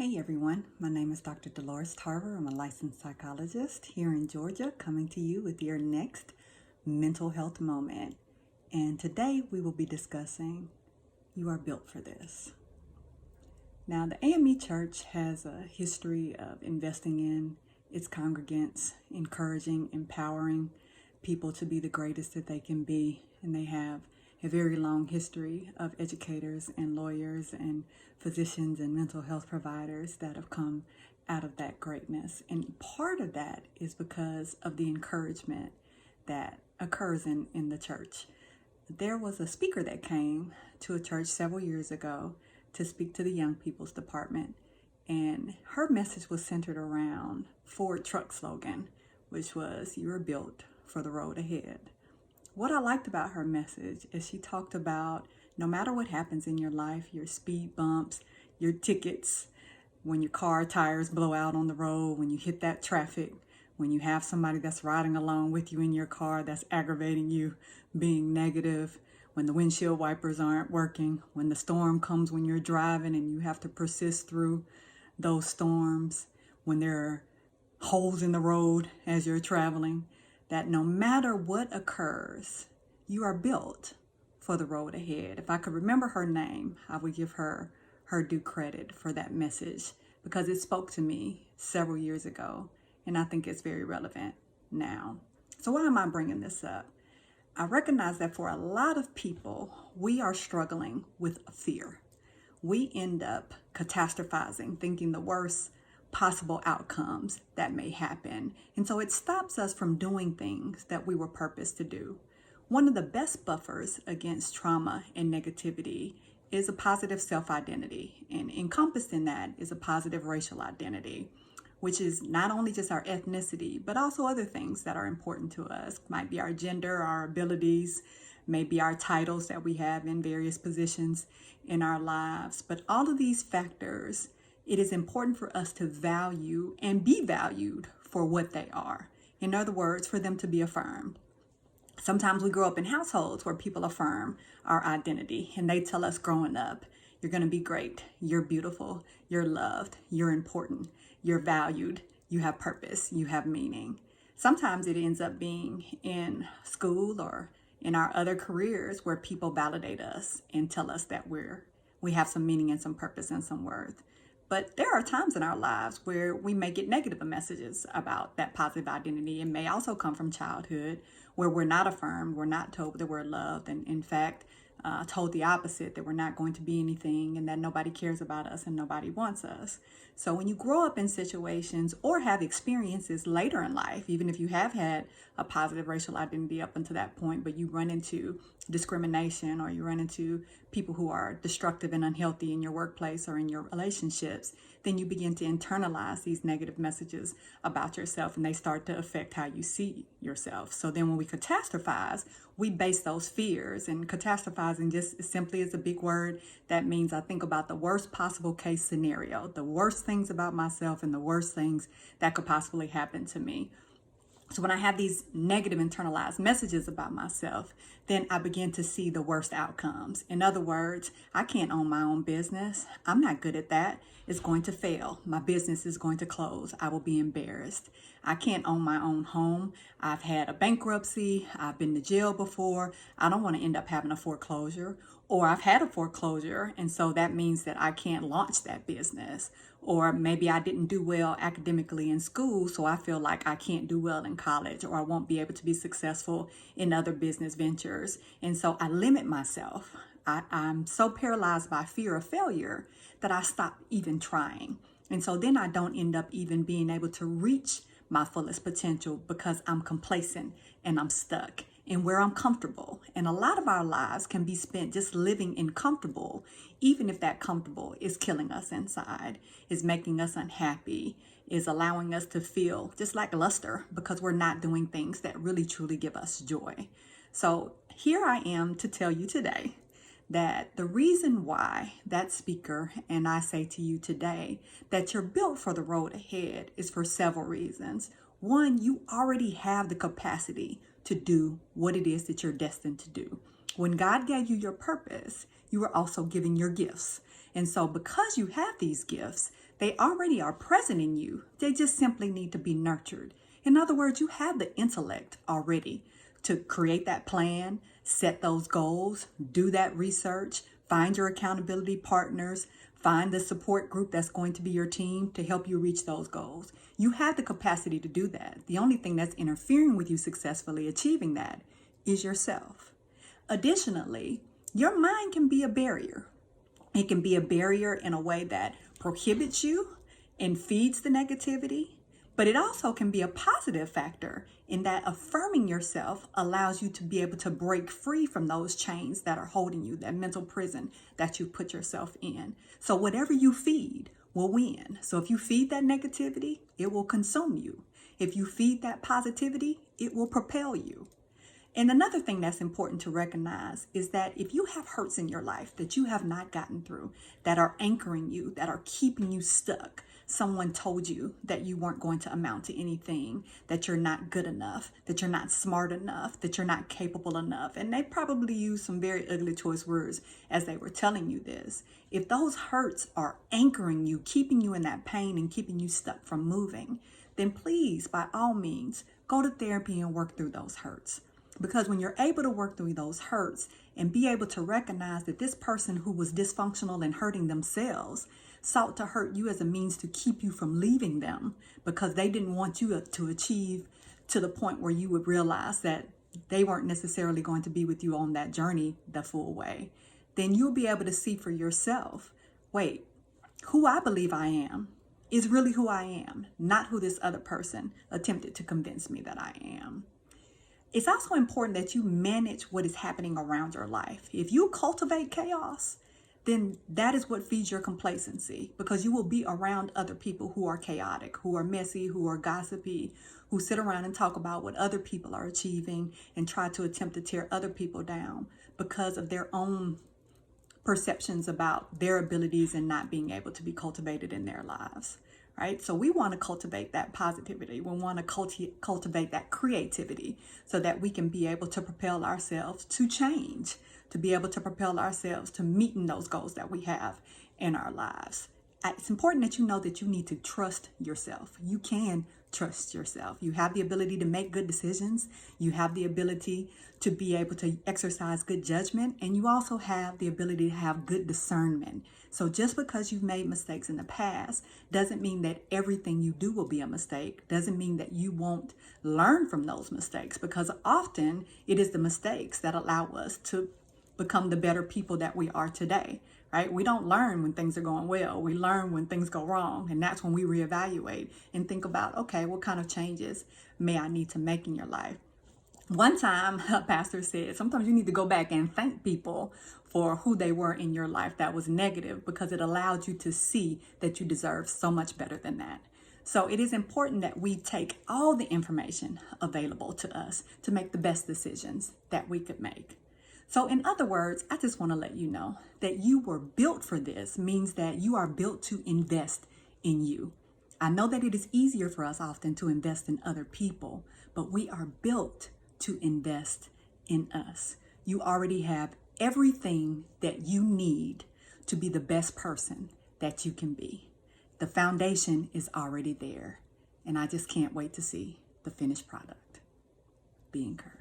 Hey everyone, my name is Dr. Dolores Tarver. I'm a licensed psychologist here in Georgia, coming to you with your next mental health moment. And today we will be discussing You Are Built for This. Now, the AME Church has a history of investing in its congregants, encouraging, empowering people to be the greatest that they can be, and they have a very long history of educators and lawyers and physicians and mental health providers that have come out of that greatness. And part of that is because of the encouragement that occurs in the church. There was a speaker that came to a church several years ago to speak to the young people's department, and her message was centered around Ford truck slogan, which was "You are built for the road ahead." What I liked about her message is she talked about no matter what happens in your life, your speed bumps, your tickets, when your car tires blow out on the road, when you hit that traffic, when you have somebody that's riding along with you in your car that's aggravating you, being negative, when the windshield wipers aren't working, when the storm comes when you're driving and you have to persist through those storms, when there are holes in the road as you're traveling, that no matter what occurs, you are built for the road ahead. If I could remember her name, I would give her due credit for that message because it spoke to me several years ago, and I think it's very relevant now. So why am I bringing this up? I recognize that for a lot of people, we are struggling with fear. We end up catastrophizing, thinking the worst possible outcomes that may happen. And so it stops us from doing things that we were purposed to do. One of the best buffers against trauma and negativity is a positive self-identity. And encompassed in that is a positive racial identity, which is not only just our ethnicity, but also other things that are important to us. Might be our gender, our abilities, maybe our titles that we have in various positions in our lives. But all of these factors, it is important for us to value and be valued for what they are. In other words, for them to be affirmed. Sometimes we grow up in households where people affirm our identity and they tell us growing up, you're going to be great, you're beautiful, you're loved, you're important, you're valued, you have purpose, you have meaning. Sometimes it ends up being in school or in our other careers where people validate us and tell us that we have some meaning and some purpose and some worth. But there are times in our lives where we may get negative messages about that positive identity. It may also come from childhood where we're not affirmed, we're not told that we're loved, and in fact, told the opposite, that we're not going to be anything and that nobody cares about us and nobody wants us. So when you grow up in situations or have experiences later in life, even if you have had a positive racial identity up until that point, but you run into discrimination or you run into people who are destructive and unhealthy in your workplace or in your relationships, then you begin to internalize these negative messages about yourself and they start to affect how you see yourself. So then when we catastrophize, we base those fears, and catastrophizing just simply is a big word that means I think about the worst possible case scenario, the worst things about myself and the worst things that could possibly happen to me. So when I have these negative internalized messages about myself, then I begin to see the worst outcomes. In other words, I can't own my own business. I'm not good at that. It's going to fail. My business is going to close. I will be embarrassed. I can't own my own home. I've had a bankruptcy. I've been to jail before. I don't want to end up having a foreclosure. Or I've had a foreclosure, and so that means that I can't launch that business. Or maybe I didn't do well academically in school, so I feel like I can't do well in college, or I won't be able to be successful in other business ventures. And so I limit myself. I'm so paralyzed by fear of failure that I stop even trying. And so then I don't end up even being able to reach my fullest potential because I'm complacent and I'm stuck and where I'm comfortable. And a lot of our lives can be spent just living in comfortable, even if that comfortable is killing us inside, is making us unhappy, is allowing us to feel just like luster because we're not doing things that really truly give us joy. So here I am to tell you today that the reason why that speaker and I say to you today that you're built for the road ahead is for several reasons. One, you already have the capacity to do what it is that you're destined to do. When God gave you your purpose, you were also given your gifts. And so because you have these gifts, they already are present in you. They just simply need to be nurtured. In other words, you have the intellect already to create that plan, set those goals, do that research, find your accountability partners, find the support group that's going to be your team to help you reach those goals. You have the capacity to do that. The only thing that's interfering with you successfully achieving that is yourself. Additionally, your mind can be a barrier. It can be a barrier in a way that prohibits you and feeds the negativity, but it also can be a positive factor in that affirming yourself allows you to be able to break free from those chains that are holding you, that mental prison that you put yourself in. So whatever you feed will win. So if you feed that negativity, it will consume you. If you feed that positivity, it will propel you. And another thing that's important to recognize is that if you have hurts in your life that you have not gotten through, that are anchoring you, that are keeping you stuck, someone told you that you weren't going to amount to anything, that you're not good enough, that you're not smart enough, that you're not capable enough. And they probably used some very ugly choice words as they were telling you this. If those hurts are anchoring you, keeping you in that pain and keeping you stuck from moving, then please, by all means, go to therapy and work through those hurts. Because when you're able to work through those hurts and be able to recognize that this person who was dysfunctional and hurting themselves sought to hurt you as a means to keep you from leaving them because they didn't want you to achieve to the point where you would realize that they weren't necessarily going to be with you on that journey the full way, then you'll be able to see for yourself, wait, who I believe I am is really who I am, not who this other person attempted to convince me that I am. It's also important that you manage what is happening around your life. If you cultivate chaos, then that is what feeds your complacency, because you will be around other people who are chaotic, who are messy, who are gossipy, who sit around and talk about what other people are achieving and try to attempt to tear other people down because of their own perceptions about their abilities and not being able to be cultivated in their lives. Right? So we want to cultivate that positivity. We want to cultivate that creativity so that we can be able to propel ourselves to change, to be able to propel ourselves to meeting those goals that we have in our lives. It's important that you know that you need to trust yourself. You can trust yourself. You have the ability to make good decisions. You have the ability to be able to exercise good judgment. And you also have the ability to have good discernment. So just because you've made mistakes in the past doesn't mean that everything you do will be a mistake. Doesn't mean that you won't learn from those mistakes, because often it is the mistakes that allow us to become the better people that we are today. Right? We don't learn when things are going well. We learn when things go wrong. And that's when we reevaluate and think about, okay, what kind of changes may I need to make in your life? One time, a pastor said, sometimes you need to go back and thank people for who they were in your life that was negative, because it allowed you to see that you deserve so much better than that. So it is important that we take all the information available to us to make the best decisions that we could make. So in other words, I just want to let you know that you were built for this means that you are built to invest in you. I know that it is easier for us often to invest in other people, but we are built to invest in us. You already have everything that you need to be the best person that you can be. The foundation is already there, and I just can't wait to see the finished product. Be encouraged.